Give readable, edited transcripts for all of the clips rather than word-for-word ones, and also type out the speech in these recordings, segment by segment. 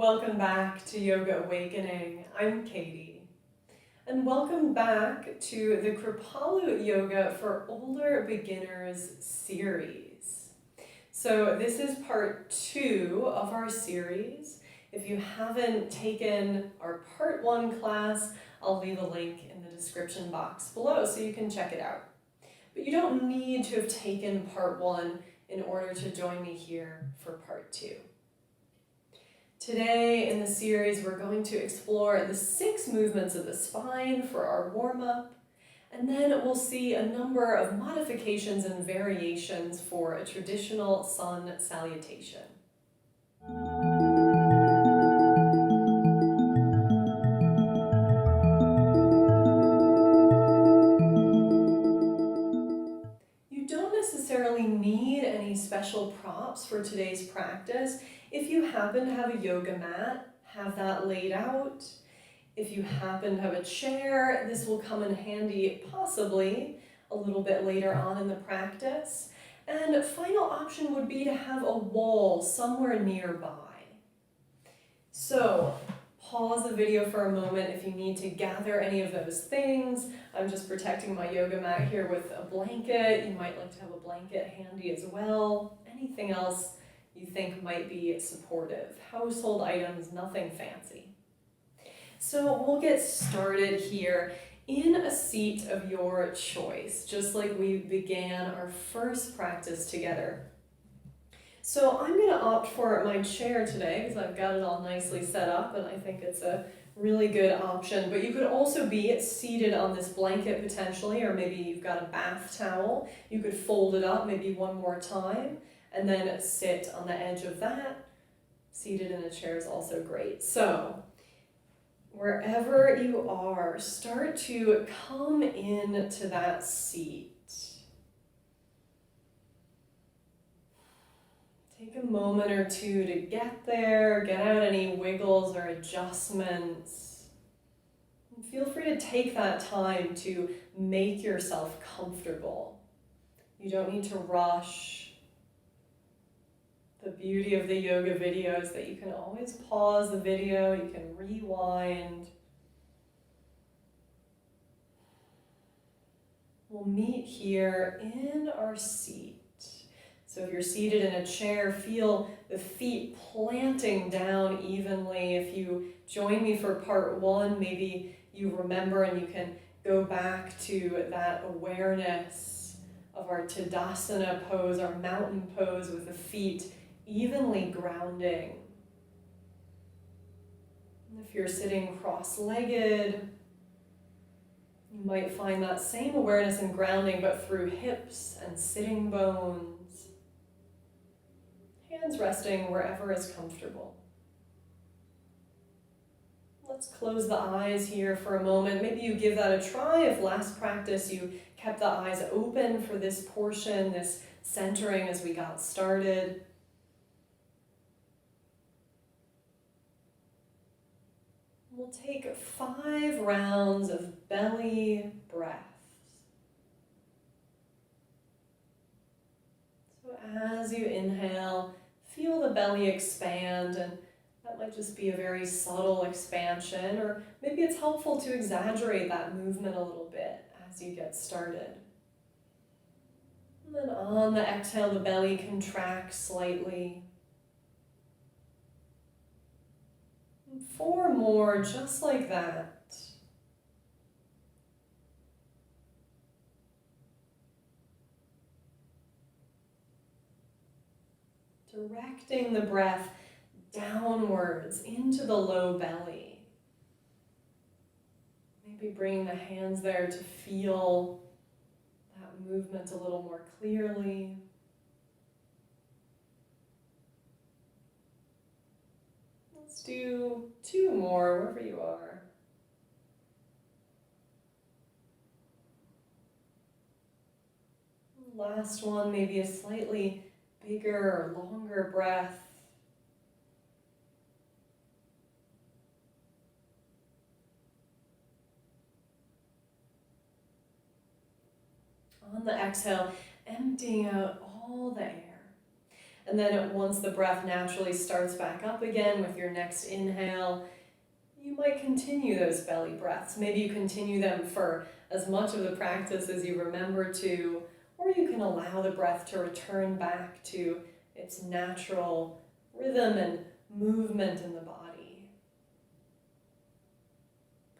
Welcome back to Yoga Awakening. I'm Katie. And welcome back to the Kripalu Yoga for Older Beginners series. So this is part 2 of our series. If you haven't taken our part 1 class, I'll leave a link in the description box below so you can check it out. But you don't need to have taken part 1 in order to join me here for part 2. Today in the series, we're going to explore the 6 movements of the spine for our warm-up, and then we'll see a number of modifications and variations for a traditional sun salutation. You don't necessarily need any special props for today's practice. If you happen to have a yoga mat, have that laid out. If you happen to have a chair, this will come in handy possibly a little bit later on in the practice. And a final option would be to have a wall somewhere nearby. So pause the video for a moment if you need to gather any of those things. I'm just protecting my yoga mat here with a blanket. You might like to have a blanket handy as well. Anything else you think might be supportive. Household items, nothing fancy. So we'll get started here in a seat of your choice, just like we began our first practice together. So I'm going to opt for my chair today because I've got it all nicely set up and I think it's a really good option. But you could also be seated on this blanket potentially, or maybe you've got a bath towel. You could fold it up maybe one more time and then sit on the edge of that. Seated in a chair is also great. So wherever you are, start to come into that seat. Take a moment or two to get there, get out any wiggles or adjustments. And feel free to take that time to make yourself comfortable. You don't need to rush. The beauty of the yoga video is that you can always pause the video, you can rewind. We'll meet here in our seat. So if you're seated in a chair, feel the feet planting down evenly. If you join me for part 1, maybe you remember and you can go back to that awareness of our Tadasana pose, our mountain pose with the feet evenly grounding. And if you're sitting cross-legged, you might find that same awareness and grounding, but through hips and sitting bones. Hands resting wherever is comfortable. Let's close the eyes here for a moment. Maybe you give that a try. If last practice you kept the eyes open for this portion, this centering as we got started. We'll take 5 rounds of belly breaths. So as you inhale, feel the belly expand, and that might just be a very subtle expansion, or maybe it's helpful to exaggerate that movement a little bit as you get started. And then on the exhale, the belly contracts slightly. 4 more, just like that. Directing the breath downwards into the low belly. Maybe bringing the hands there to feel that movement a little more clearly. Let's do 2 more, wherever you are. Last one, maybe a slightly bigger or longer breath. On the exhale, emptying out all the air. And then once the breath naturally starts back up again with your next inhale, you might continue those belly breaths. Maybe you continue them for as much of the practice as you remember to, or you can allow the breath to return back to its natural rhythm and movement in the body.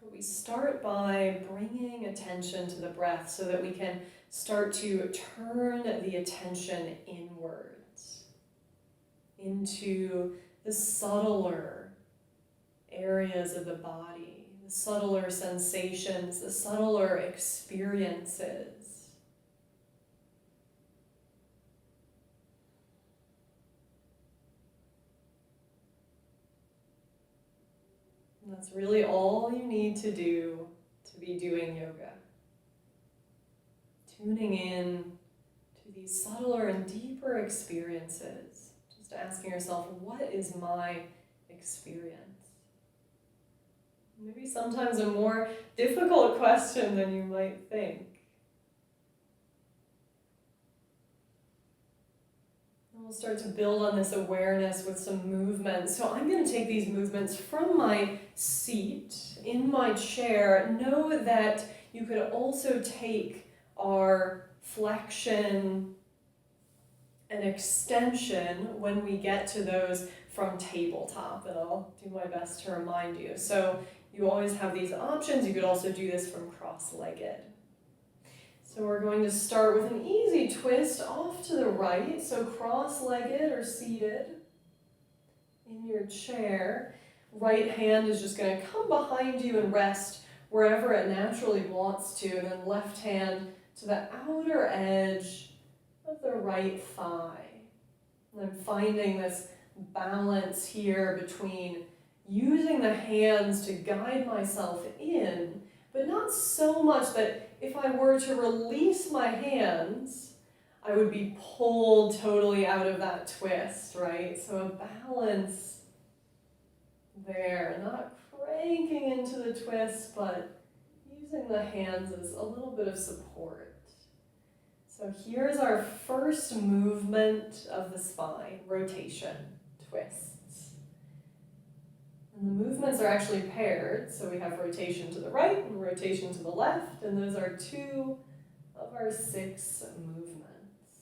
But we start by bringing attention to the breath so that we can start to turn the attention inwards into the subtler areas of the body, the subtler sensations, the subtler experiences. And that's really all you need to do to be doing yoga. Tuning in to these subtler and deeper experiences. Just asking yourself, what is my experience? Maybe sometimes a more difficult question than you might think. And we'll start to build on this awareness with some movements. So I'm going to take these movements from my seat, in my chair. Know that you could also take our flexion and extension when we get to those from tabletop, and I'll do my best to remind you. So you always have these options. You could also do this from cross-legged. So we're going to start with an easy twist off to the right, so cross-legged or seated in your chair. Right hand is just going to come behind you and rest wherever it naturally wants to, and then left hand to the outer edge of the right thigh. And I'm finding this balance here between using the hands to guide myself in, but not so much that if I were to release my hands, I would be pulled totally out of that twist, right? So a balance there, not cranking into the twist, but using the hands as a little bit of support. So here's our first movement of the spine, rotation, twists. And the movements are actually paired, so we have rotation to the right and rotation to the left, and those are 2 of our 6 movements.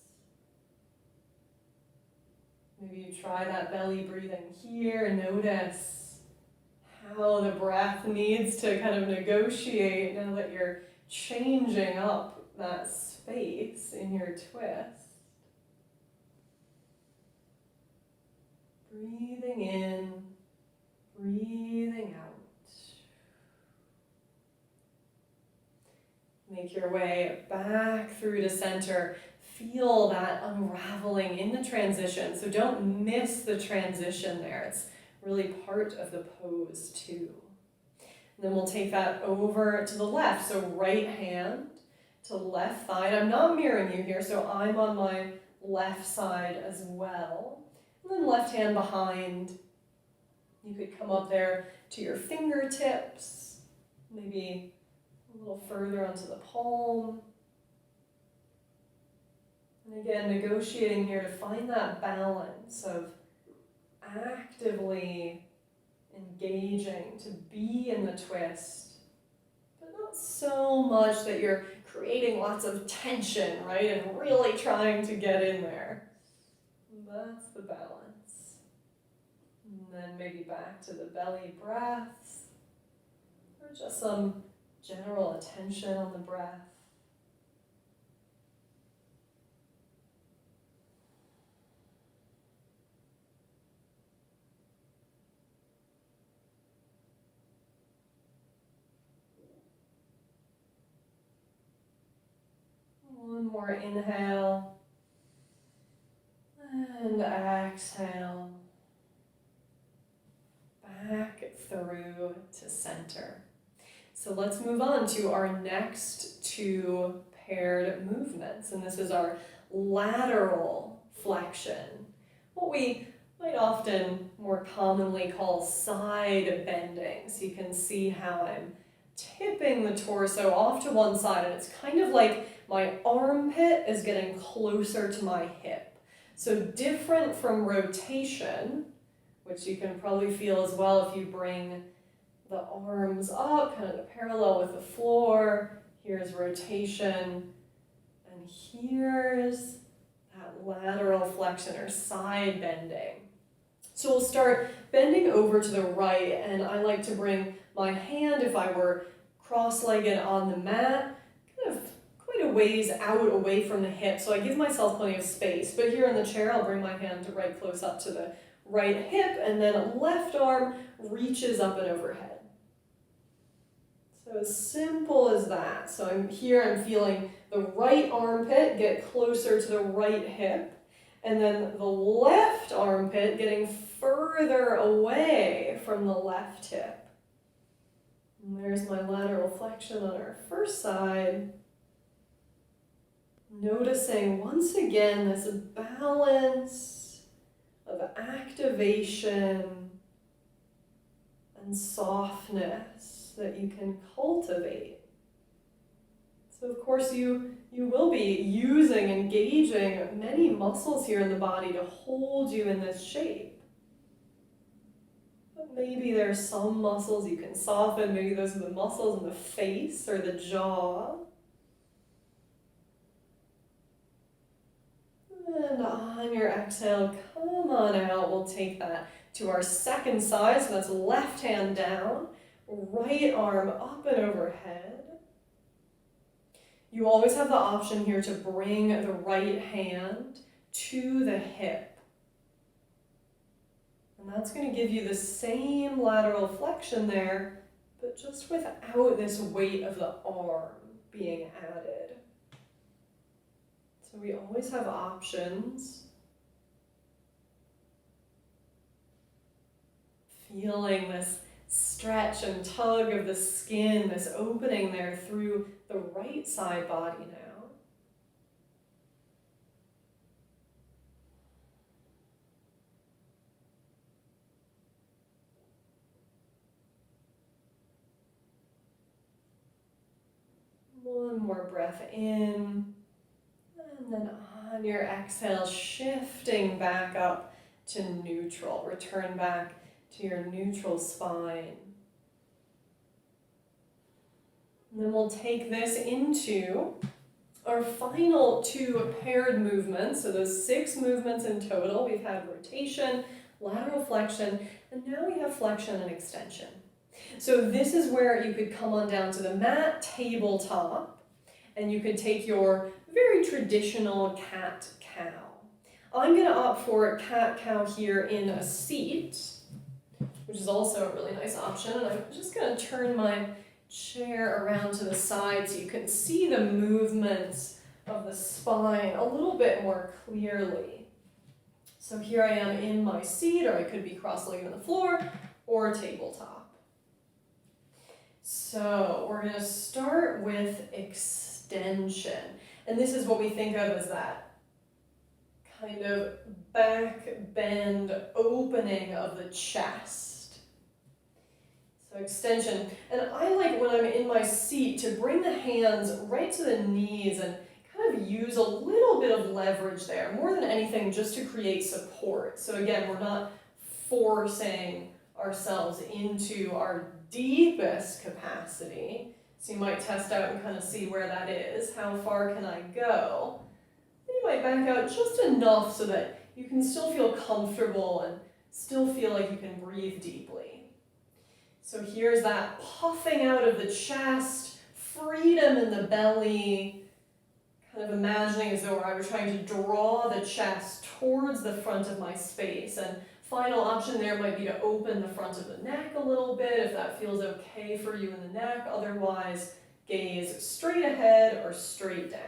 Maybe you try that belly breathing here and notice how the breath needs to kind of negotiate now that you're changing up that space in your twist. Breathing in, breathing out. Make your way back through to center. Feel that unraveling in the transition. So don't miss the transition there. It's really part of the pose too. And then we'll take that over to the left. So right hand to left thigh. And I'm not mirroring you here, so I'm on my left side as well. And then left hand behind. You could come up there to your fingertips, maybe a little further onto the palm. And again, negotiating here to find that balance of actively engaging to be in the twist, but not so much that you're creating lots of tension, right? And really trying to get in there. That's the balance. And then maybe back to the belly breaths, or just some general attention on the breath. One more inhale and exhale. Back through to center. So let's move on to our next 2 paired movements. And this is our lateral flexion, what we might often more commonly call side bending. So you can see how I'm tipping the torso off to one side, and it's kind of like my armpit is getting closer to my hip. So different from rotation, which you can probably feel as well if you bring the arms up, kind of parallel with the floor. Here's rotation, and here's that lateral flexion or side bending. So we'll start bending over to the right, and I like to bring my hand, if I were cross-legged on the mat, kind of quite a ways out away from the hip, so I give myself plenty of space. But here in the chair, I'll bring my hand right close up to the right hip, and then left arm reaches up and overhead. So as simple as that. So I'm feeling the right armpit get closer to the right hip, and then the left armpit getting further away from the left hip. And there's my lateral flexion on our first side. Noticing once again this balance of activation and softness that you can cultivate. So of course you will be engaging many muscles here in the body to hold you in this shape. But maybe there's some muscles you can soften, maybe those are the muscles in the face or the jaw. And on your exhale, come on out, we'll take that to our second side, so that's left hand down, right arm up and overhead. You always have the option here to bring the right hand to the hip. And that's going to give you the same lateral flexion there, but just without this weight of the arm being added. So we always have options. Feeling this stretch and tug of the skin, this opening there through the right side body now. One more breath in, and then on your exhale, shifting back up to neutral. Return back to your neutral spine. And then we'll take this into our final 2 paired movements. So those 6 movements in total. We've had rotation, lateral flexion, and now we have flexion and extension. So this is where you could come on down to the mat, tabletop, and you could take your very traditional cat-cow. I'm going to opt for cat-cow here in a seat, which is also a really nice option. And I'm just going to turn my chair around to the side so you can see the movements of the spine a little bit more clearly. So here I am in my seat, or I could be cross-legged on the floor, or tabletop. So we're going to start with extension. And this is what we think of as that kind of back bend opening of the chest. So extension. And I like when I'm in my seat to bring the hands right to the knees and kind of use a little bit of leverage there, more than anything just to create support. So again, we're not forcing ourselves into our deepest capacity. So you might test out and kind of see where that is. How far can I go? And you might back out just enough so that you can still feel comfortable and still feel like you can breathe deeply. So here's that puffing out of the chest, freedom in the belly, kind of imagining as though I were trying to draw the chest towards the front of my space. And final option there might be to open the front of the neck a little bit if that feels okay for you in the neck. Otherwise, gaze straight ahead or straight down.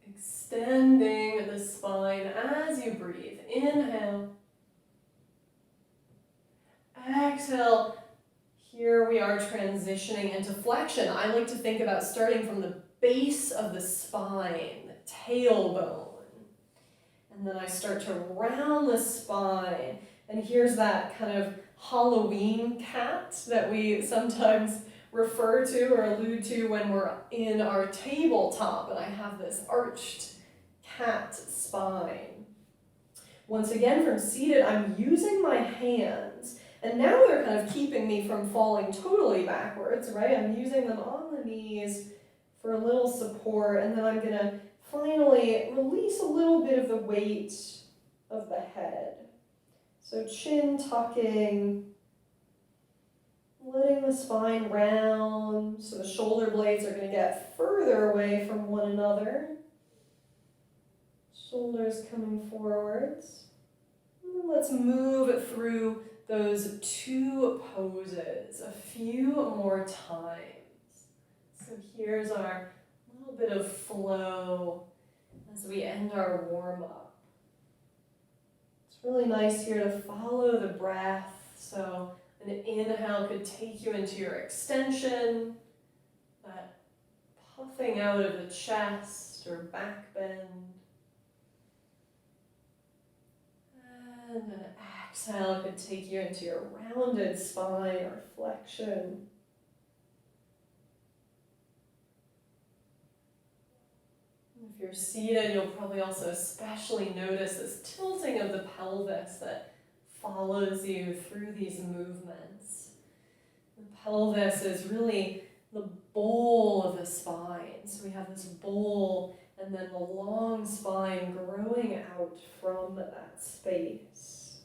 Extending the spine as you breathe. Inhale. Exhale. Here we are transitioning into flexion. I like to think about starting from the base of the spine, the tailbone. And then I start to round the spine. And here's that kind of Halloween cat that we sometimes refer to or allude to when we're in our tabletop and I have this arched cat spine. Once again, from seated, I'm using my hands, and now they're kind of keeping me from falling totally backwards, right? I'm using them on the knees for a little support, and then I'm going to finally release a little bit of the weight of the head. So chin tucking, letting the spine round, so the shoulder blades are going to get further away from one another. Shoulders coming forwards. And then let's move through those two poses a few more times. So here's our little bit of flow as we end our warm-up. It's really nice here to follow the breath. So an inhale could take you into your extension, that puffing out of the chest or back bend. And an exhale could take you into your rounded spine or flexion. If you're seated, you'll probably also especially notice this tilting of the pelvis that follows you through these movements. The pelvis is really the bowl of the spine. So we have this bowl and then the long spine growing out from that space.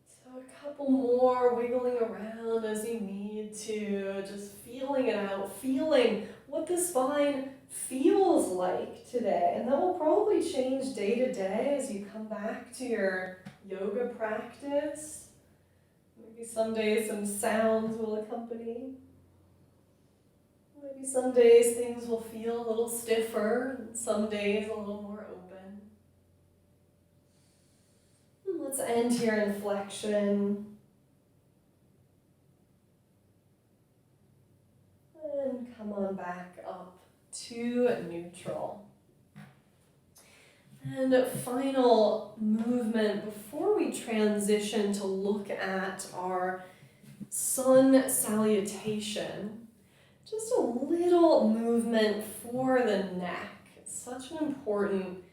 So a couple more, wiggling around as you need to, just feeling it out, feeling what the spine feels like today. And that will probably change day to day as you come back to your yoga practice. Maybe some days some sounds will accompany. Maybe some days things will feel a little stiffer, and some days a little more open. And let's end here in flexion. And come on back up to neutral. And final movement before we transition to look at our sun salutation. Just a little movement for the neck. It's such an important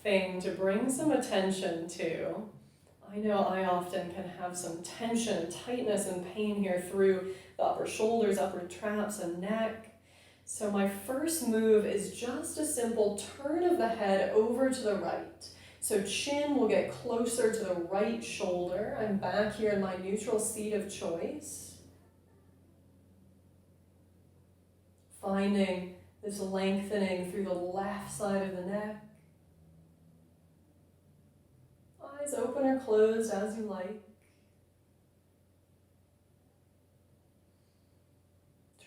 thing to bring some attention to. I know I often can have some tension, tightness, and pain here through the upper shoulders, upper traps, and neck. So my first move is just a simple turn of the head over to the right. So chin will get closer to the right shoulder. I'm back here in my neutral seat of choice. Finding this lengthening through the left side of the neck. Eyes open or closed as you like.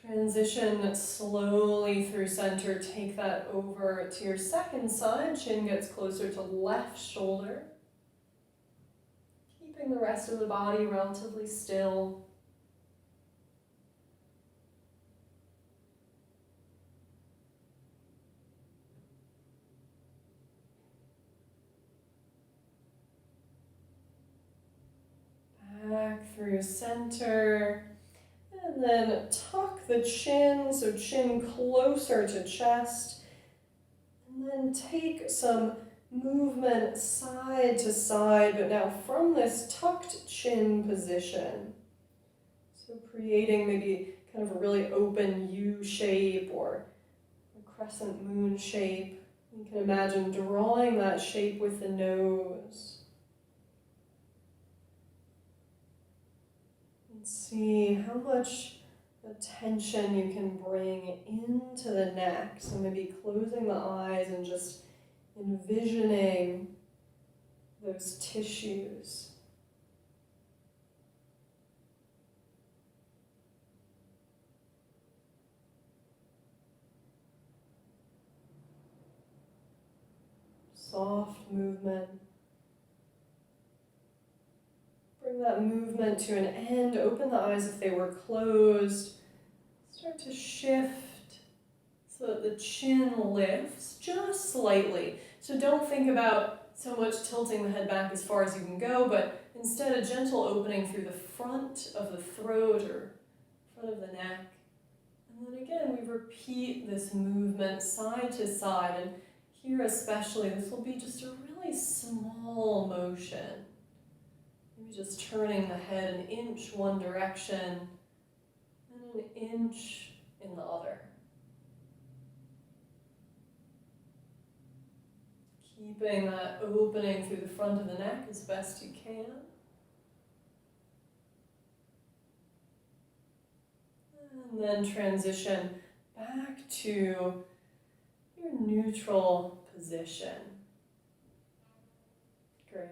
Transition slowly through center. Take that over to your second side. Chin gets closer to left shoulder. Keeping the rest of the body relatively still. Back through center, and then tuck the chin, so chin closer to chest, and then take some movement side to side, but now from this tucked chin position. So creating maybe kind of a really open U shape or a crescent moon shape. You can imagine drawing that shape with the nose. See how much attention you can bring into the neck. So maybe closing the eyes and just envisioning those tissues. Soft movement. Bring that movement to an end. Open the eyes if they were closed. Start to shift so that the chin lifts just slightly. So don't think about so much tilting the head back as far as you can go, but instead a gentle opening through the front of the throat or front of the neck. And then again, we repeat this movement side to side, and here especially, this will be just a really small motion. Maybe just turning the head an inch one direction, and an inch in the other. Keeping that opening through the front of the neck as best you can. And then transition back to your neutral position. Great.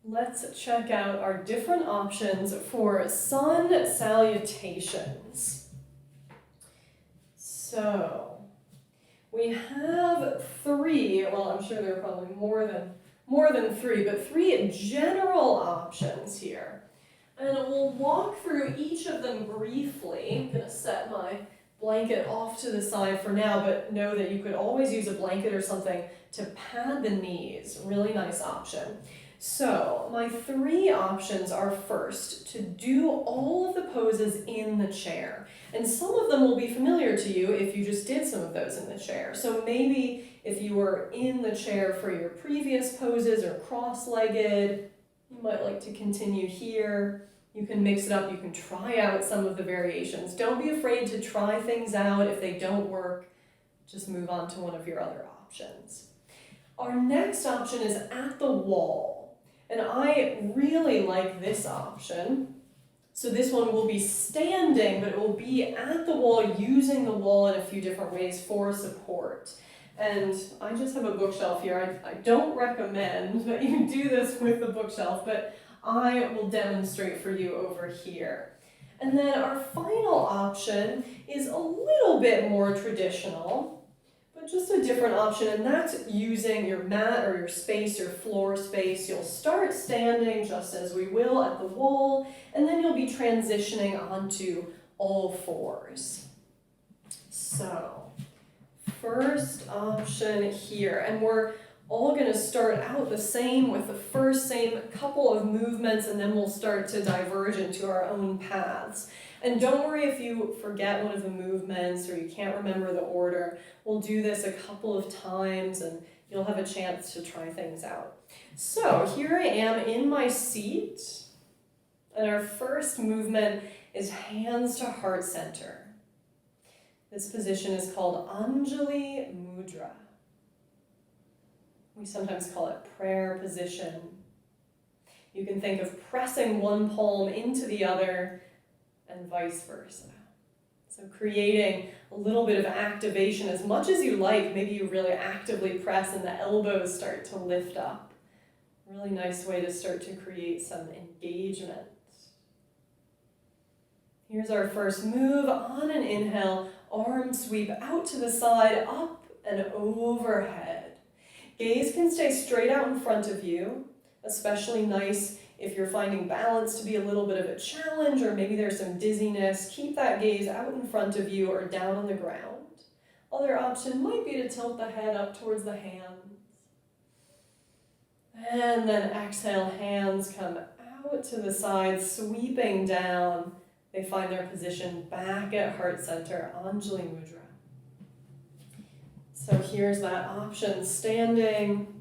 Let's check out our different options for sun salutations. So, we have three, well, I'm sure there are probably more than three, but three general options here. And we'll walk through each of them briefly. I'm going to set my blanket off to the side for now, but know that you could always use a blanket or something to pad the knees. Really nice option. So my three options are first, to do all of the poses in the chair. And some of them will be familiar to you if you just did some of those in the chair. So maybe if you were in the chair for your previous poses or cross-legged, you might like to continue here. You can mix it up. You can try out some of the variations. Don't be afraid to try things out. If they don't work, just move on to one of your other options. Our next option is at the wall. And I really like this option. So this one will be standing, but it will be at the wall, using the wall in a few different ways for support. And I just have a bookshelf here. I don't recommend that you do this with the bookshelf, but I will demonstrate for you over here. And then our final option is a little bit more traditional, but just a different option, and that's using your mat or your space, your floor space. You'll start standing just as we will at the wall, and then you'll be transitioning onto all fours. So, first option here, and we're all going to start out the same with the same couple of movements, and then we'll start to diverge into our own paths. And don't worry if you forget one of the movements or you can't remember the order. We'll do this a couple of times and you'll have a chance to try things out. So here I am in my seat, and our first movement is hands to heart center. This position is called Anjali Mudra. We sometimes call it prayer position. You can think of pressing one palm into the other and vice versa. So creating a little bit of activation as much as you like. Maybe you really actively press and the elbows start to lift up. Really nice way to start to create some engagement. Here's our first move. On an inhale, arms sweep out to the side, up and overhead. Gaze can stay straight out in front of you, especially nice if you're finding balance to be a little bit of a challenge, or maybe there's some dizziness. Keep that gaze out in front of you or down on the ground. Other option might be to tilt the head up towards the hands. And then exhale, hands come out to the side, sweeping down. They find their position back at heart center, Anjali Mudra. So here's that option, standing.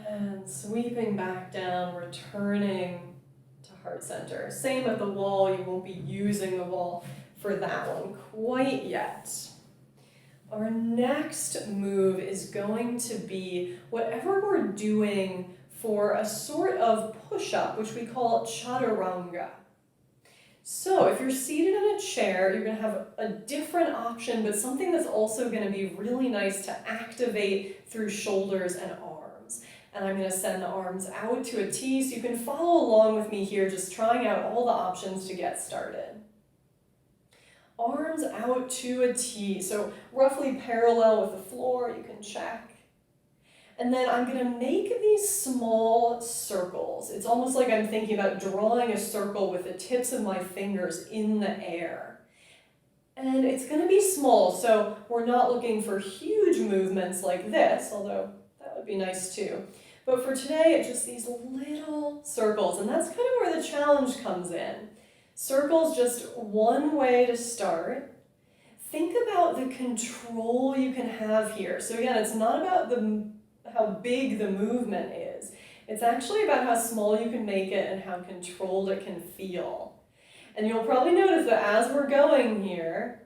And sweeping back down, returning to heart center. Same at the wall, you won't be using the wall for that one quite yet. Our next move is going to be whatever we're doing for a sort of push-up, which we call chaturanga. So if you're seated in a chair, you're going to have a different option, but something that's also going to be really nice to activate through shoulders and arms. And I'm going to send the arms out to a T, so you can follow along with me here, just trying out all the options to get started. Arms out to a T, so roughly parallel with the floor, you can check. And then I'm going to make these small circles. It's almost like I'm thinking about drawing a circle with the tips of my fingers in the air. And it's going to be small, so we're not looking for huge movements like this, although that would be nice too. But for today, it's just these little circles, and that's kind of where the challenge comes in. Circles, just one way to start. Think about the control you can have here. So again, it's not about how big the movement is. It's actually about how small you can make it and how controlled it can feel. And you'll probably notice that as we're going here,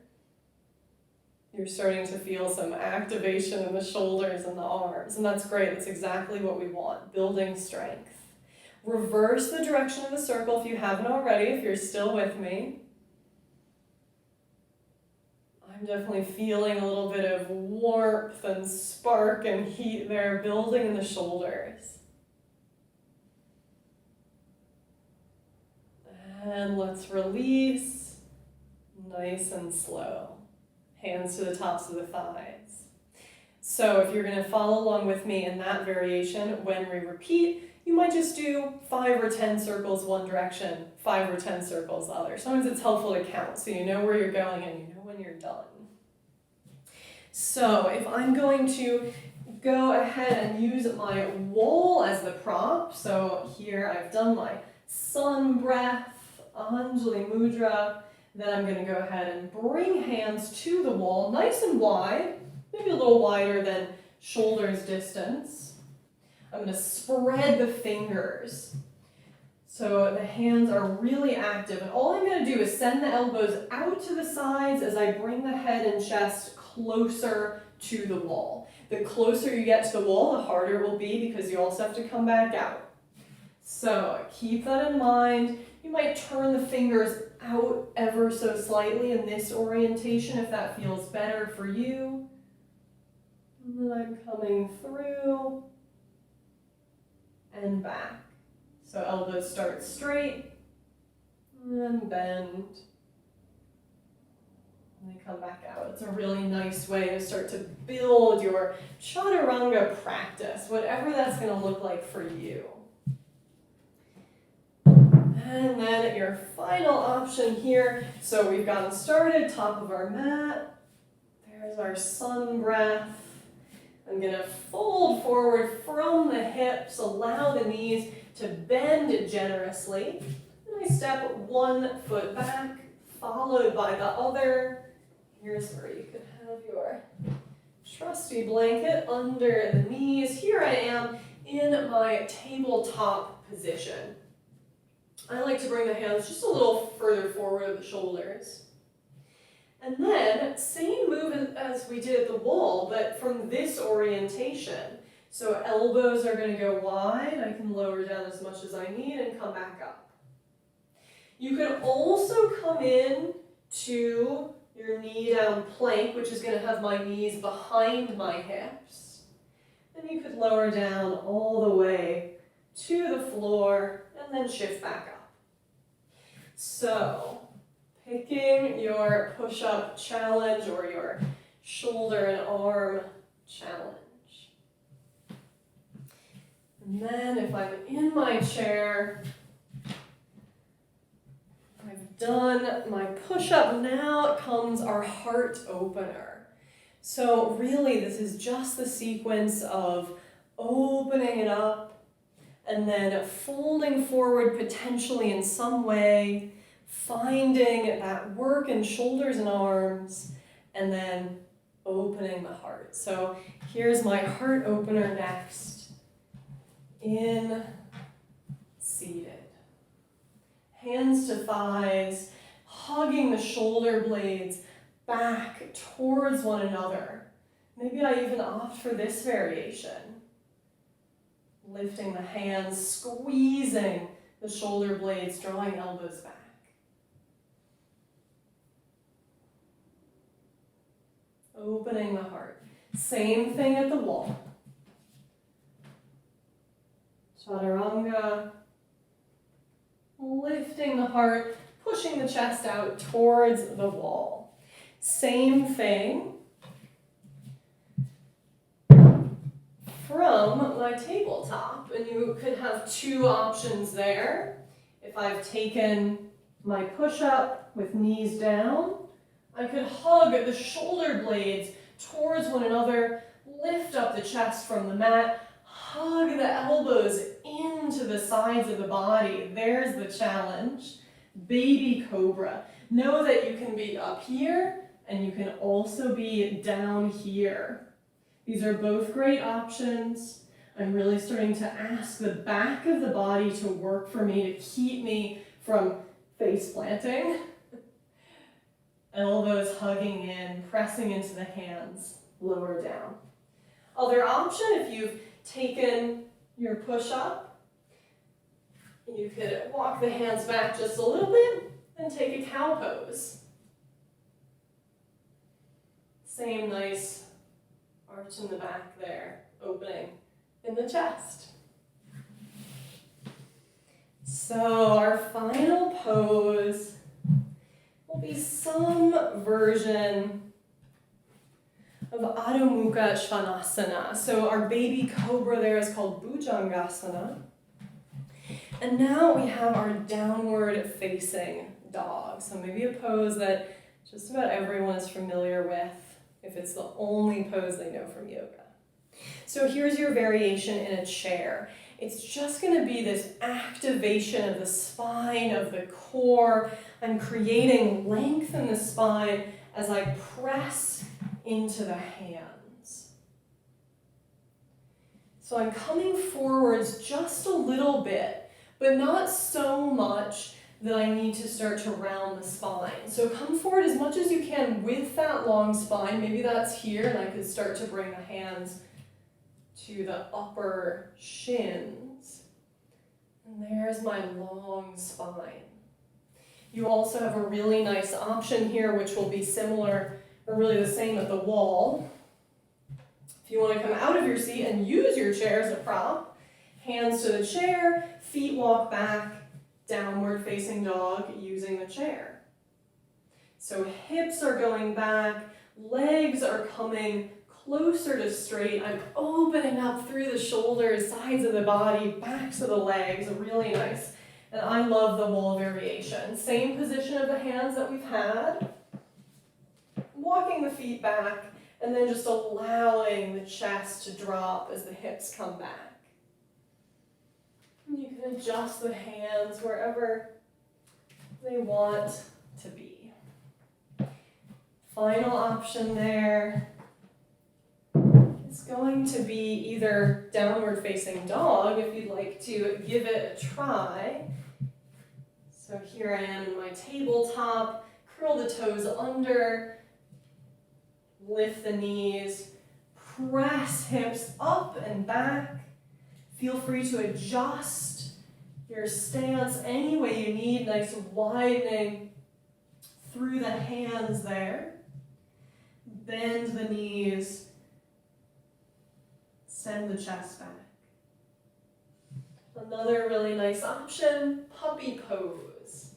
you're starting to feel some activation in the shoulders and the arms. And that's great. That's exactly what we want, building strength. Reverse the direction of the circle if you haven't already, if you're still with me. I'm definitely feeling a little bit of warmth and spark and heat there building in the shoulders. And let's release, nice and slow. Hands to the tops of the thighs. So if you're going to follow along with me in that variation, when we repeat, you might just do 5 or 10 circles one direction, 5 or 10 circles the other. Sometimes it's helpful to count so you know where you're going and you know when you're done. So if I'm going to go ahead and use my wall as the prop, so here I've done my sun breath, Anjali Mudra, then I'm going to go ahead and bring hands to the wall, nice and wide, maybe a little wider than shoulders distance. I'm going to spread the fingers so the hands are really active. And all I'm going to do is send the elbows out to the sides as I bring the head and chest closer to the wall. The closer you get to the wall, the harder it will be because you also have to come back out. So keep that in mind. You might turn the fingers out ever so slightly in this orientation if that feels better for you. And then I'm coming through and back. So elbows start straight and bend. And they come back out. It's a really nice way to start to build your chaturanga practice, whatever that's going to look like for you. And then your final option here. So we've gotten started, top of our mat. There's our sun breath. I'm going to fold forward from the hips, allow the knees to bend generously. And I step one foot back, followed by the other. Here's where you can have your trusty blanket under the knees. Here I am in my tabletop position. I like to bring the hands just a little further forward of the shoulders. And then, same move as we did at the wall, but from this orientation. So elbows are going to go wide. I can lower down as much as I need and come back up. You can also come in to your knee down plank, which is going to have my knees behind my hips. And you could lower down all the way to the floor and then shift back up. So, picking your push-up challenge or your shoulder and arm challenge. And then if I'm in my chair, I've done my push-up, now comes our heart opener. So really this is just the sequence of opening it up and then folding forward potentially in some way, finding that work in shoulders and arms, and then opening the heart. So here's my heart opener next. In, seated. Hands to thighs, hugging the shoulder blades back towards one another. Maybe I even opt for this variation. Lifting the hands, squeezing the shoulder blades, drawing elbows back. Opening the heart. Same thing at the wall. Chaturanga. Lifting the heart, pushing the chest out towards the wall. Same thing from my tabletop, and you could have two options there. If I've taken my push-up with knees down, I could hug the shoulder blades towards one another, lift up the chest from the mat, hug the elbows into the sides of the body. There's the challenge. Baby cobra. Know that you can be up here and you can also be down here. These are both great options. I'm really starting to ask the back of the body to work for me to keep me from face planting. Elbows hugging in, pressing into the hands, lower down. Other option, if you've taken your push-up, you could walk the hands back just a little bit and take a cow pose. Same nice arch in the back there, opening in the chest. So our final pose will be some version of Adho Mukha Svanasana. So our baby cobra there is called Bhujangasana. And now we have our downward facing dog. So maybe a pose that just about everyone is familiar with, if it's the only pose they know from yoga. So here's your variation in a chair. It's just going to be this activation of the spine, of the core. I'm creating length in the spine as I press into the hands. So I'm coming forwards just a little bit, but not so much that I need to start to round the spine. So come forward as much as you can with that long spine. Maybe that's here, and I could start to bring the hands to the upper shins. And there's my long spine. You also have a really nice option here, which will be similar, or really the same at the wall. If you want to come out of your seat and use your chair as a prop, hands to the chair, feet walk back, downward facing dog using the chair. So hips are going back, legs are coming closer to straight. I'm opening up through the shoulders, sides of the body, backs of the legs, really nice. And I love the wall variation. Same position of the hands that we've had. Walking the feet back, and then just allowing the chest to drop as the hips come back. And you can adjust the hands wherever they want to be. Final option there is going to be either downward facing dog if you'd like to give it a try. So here I am in my tabletop, curl the toes under, lift the knees, press hips up and back. Feel free to adjust your stance any way you need, nice widening through the hands there. Bend the knees, send the chest back. Another really nice option, puppy pose.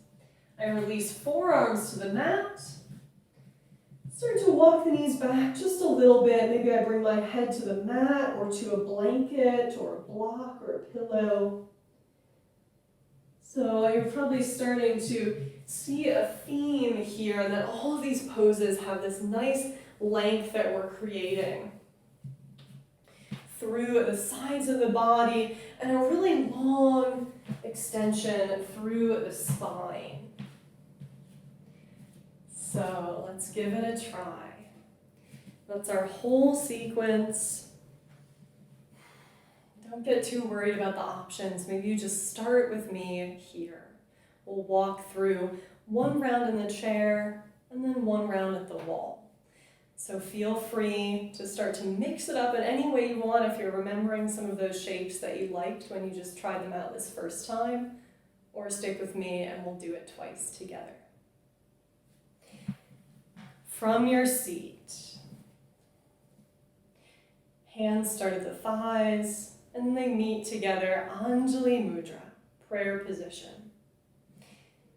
I release forearms to the mat. Start to walk the knees back just a little bit. Maybe I bring my head to the mat or to a blanket or a block or a pillow. So you're probably starting to see a theme here, and that all of these poses have this nice length that we're creating through the sides of the body and a really long extension through the spine. So let's give it a try. That's our whole sequence. Don't get too worried about the options. Maybe you just start with me here. We'll walk through one round in the chair and then one round at the wall. So feel free to start to mix it up in any way you want if you're remembering some of those shapes that you liked when you just tried them out this first time, or stick with me and we'll do it twice together. From your seat, hands start at the thighs, and then they meet together, Anjali Mudra, prayer position.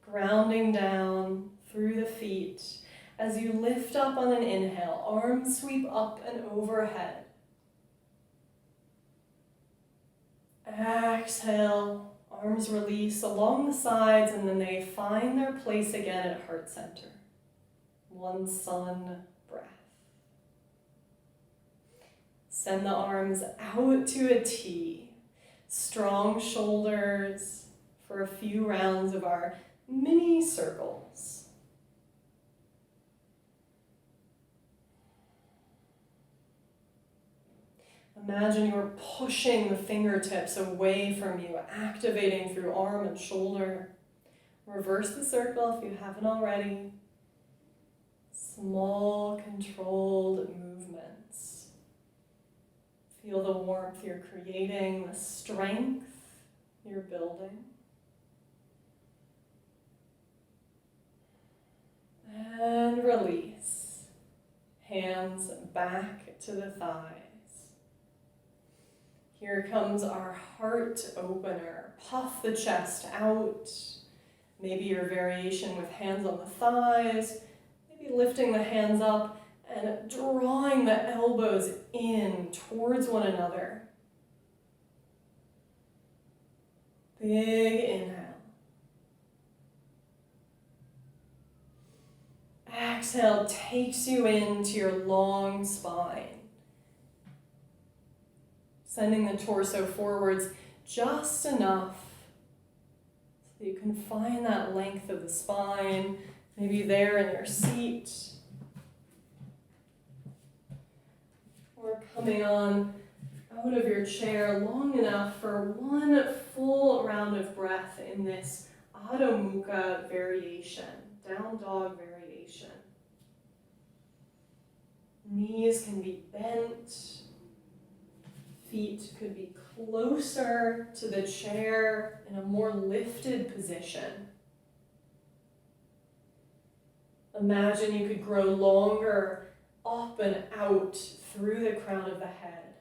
Grounding down through the feet as you lift up on an inhale, arms sweep up and overhead. Exhale, arms release along the sides, and then they find their place again at heart center. One sun breath. Send the arms out to a T. Strong shoulders for a few rounds of our mini circles. Imagine you're pushing the fingertips away from you, activating through arm and shoulder. Reverse the circle if you haven't already. Small, controlled movements. Feel the warmth you're creating, the strength you're building. And release. Hands back to the thighs. Here comes our heart opener. Puff the chest out. Maybe your variation with hands on the thighs. Maybe lifting the hands up and drawing the elbows in towards one another. Big inhale. Exhale takes you into your long spine. Sending the torso forwards just enough so you can find that length of the spine, maybe there in your seat. Or coming on out of your chair long enough for one full round of breath in this Adho Mukha variation, down dog variation. Knees can be bent. Feet could be closer to the chair in a more lifted position. Imagine you could grow longer up and out through the crown of the head.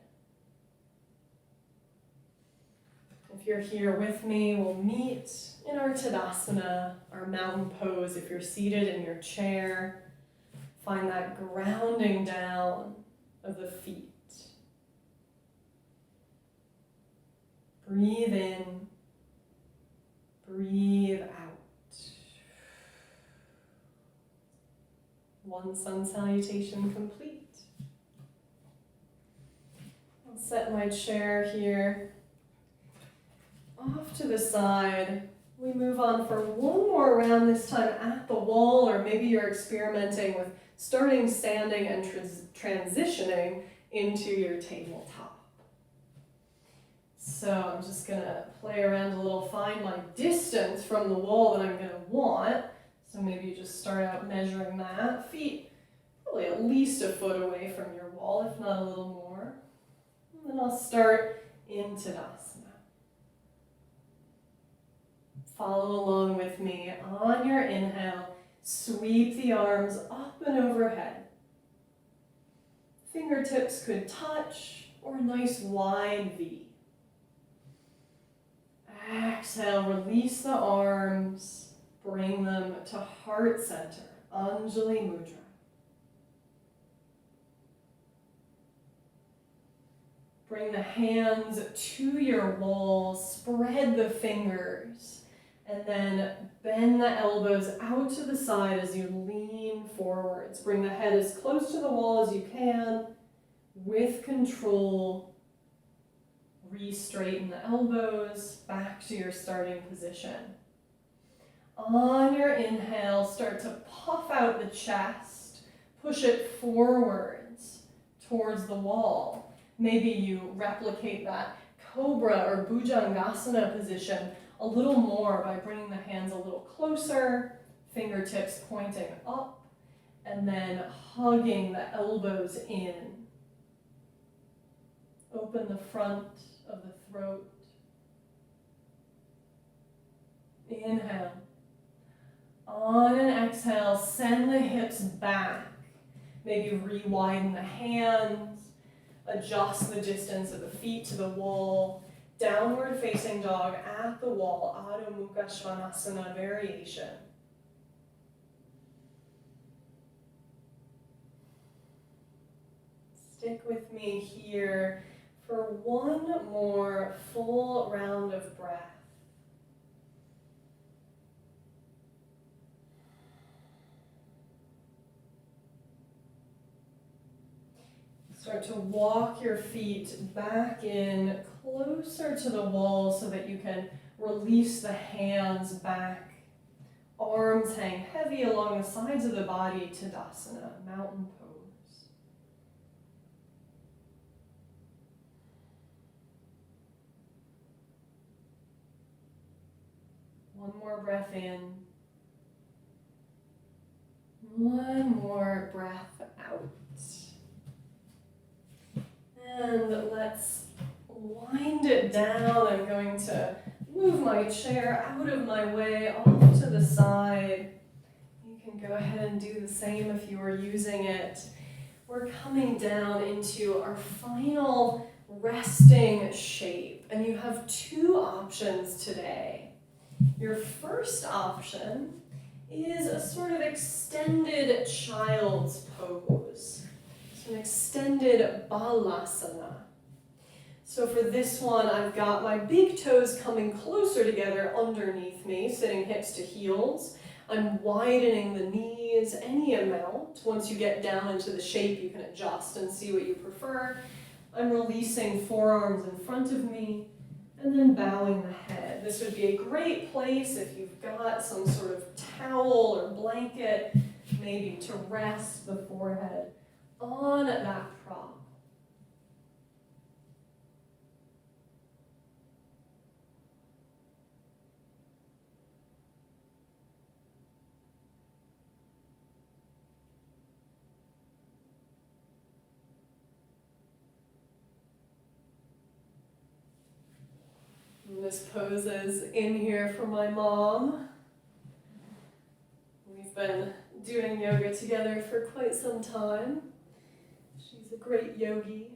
If you're here with me, we'll meet in our Tadasana, our mountain pose. If you're seated in your chair, find that grounding down of the feet. Breathe in, breathe out. One sun salutation complete. I'll set my chair here off to the side. We move on for one more round, this time at the wall, or maybe you're experimenting with starting standing and transitioning into your tabletop. So I'm just going to play around a little, find my distance from the wall that I'm going to want. So maybe you just start out measuring that. Feet probably at least a foot away from your wall, if not a little more. And then I'll start in Tadasana. Follow along with me. On your inhale, sweep the arms up and overhead. Fingertips could touch, or a nice wide V. Exhale, release the arms, bring them to heart center, Anjali Mudra. Bring the hands to your wall, spread the fingers, and then bend the elbows out to the side as you lean forwards. Bring the head as close to the wall as you can. With control, re-straighten the elbows back to your starting position. On your inhale, start to puff out the chest. Push it forwards towards the wall. Maybe you replicate that cobra or bhujangasana position a little more by bringing the hands a little closer, fingertips pointing up, and then hugging the elbows in. Open the front of the throat. Inhale. On an exhale, send the hips back. Maybe re-widen the hands. Adjust the distance of the feet to the wall. Downward facing dog at the wall. Adho Mukha Svanasana variation. Stick with me here for one more full round of breath. Start to walk your feet back in closer to the wall so that you can release the hands back. Arms hang heavy along the sides of the body, Tadasana, mountain pose. One more breath in. One more breath out. And let's wind it down. I'm going to move my chair out of my way, off to the side. You can go ahead and do the same if you are using it. We're coming down into our final resting shape, and you have two options today. Your first option is a sort of extended child's pose. It's an extended balasana. So for this one, I've got my big toes coming closer together underneath me, sitting hips to heels. I'm widening the knees any amount. Once you get down into the shape, you can adjust and see what you prefer. I'm releasing forearms in front of me and then bowing the head. This would be a great place if you've got some sort of towel or blanket, maybe to rest the forehead on that prop. This pose is in here for my mom. We've been doing yoga together for quite some time. She's a great yogi.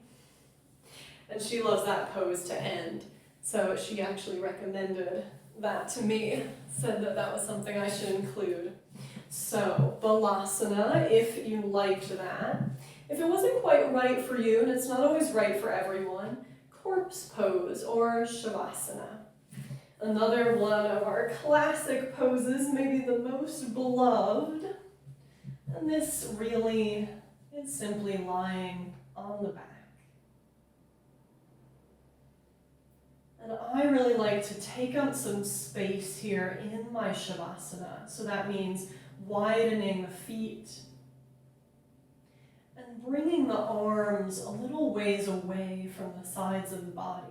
And she loves that pose to end. So she actually recommended that to me, said that that was something I should include. So, Balasana, if you liked that. If it wasn't quite right for you, and it's not always right for everyone, corpse pose or Shavasana. Another one of our classic poses, maybe the most beloved. And this really is simply lying on the back. And I really like to take up some space here in my Shavasana. So that means widening the feet and bringing the arms a little ways away from the sides of the body.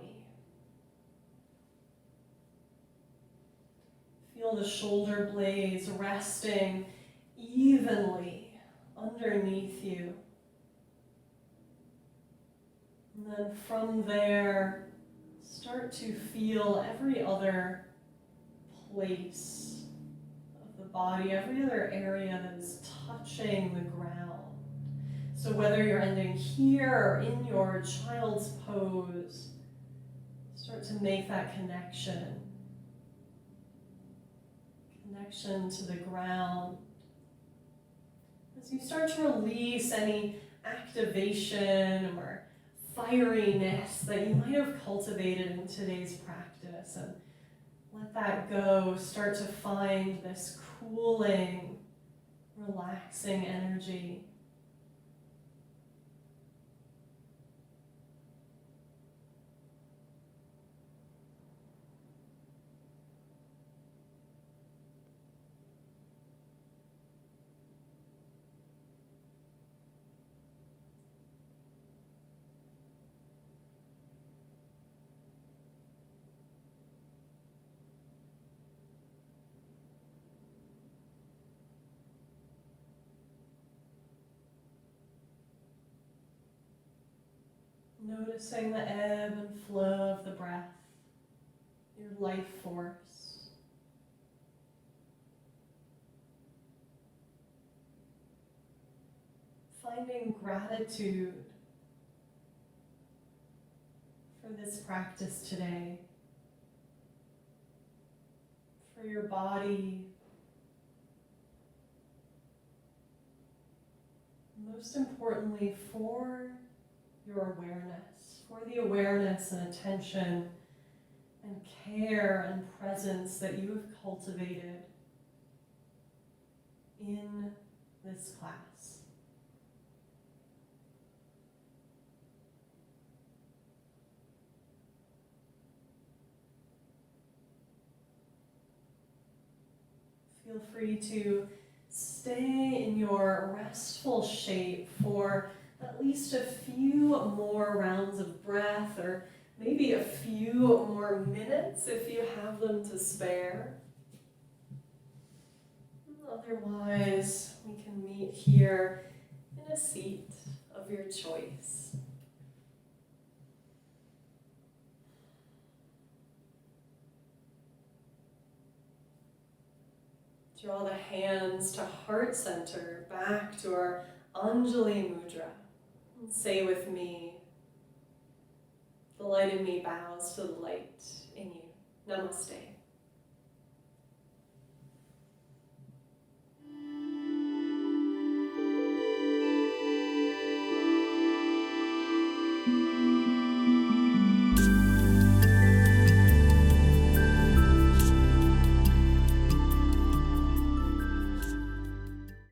Feel the shoulder blades resting evenly underneath you. And then from there, start to feel every other place of the body, every other area that is touching the ground. So whether you're ending here or in your child's pose, start to make that connection to the ground. As you start to release any activation or fieriness that you might have cultivated in today's practice, and let that go, start to find this cooling, relaxing energy. Noticing the ebb and flow of the breath, your life force. Finding gratitude for this practice today, for your body, most importantly for your awareness, for the awareness and attention and care and presence that you have cultivated in this class. Feel free to stay in your restful shape for at least a few more rounds of breath, or maybe a few more minutes if you have them to spare. Otherwise, we can meet here in a seat of your choice. Draw the hands to heart center, back to our Anjali Mudra. And say with me, the light in me bows to the light in you. Namaste.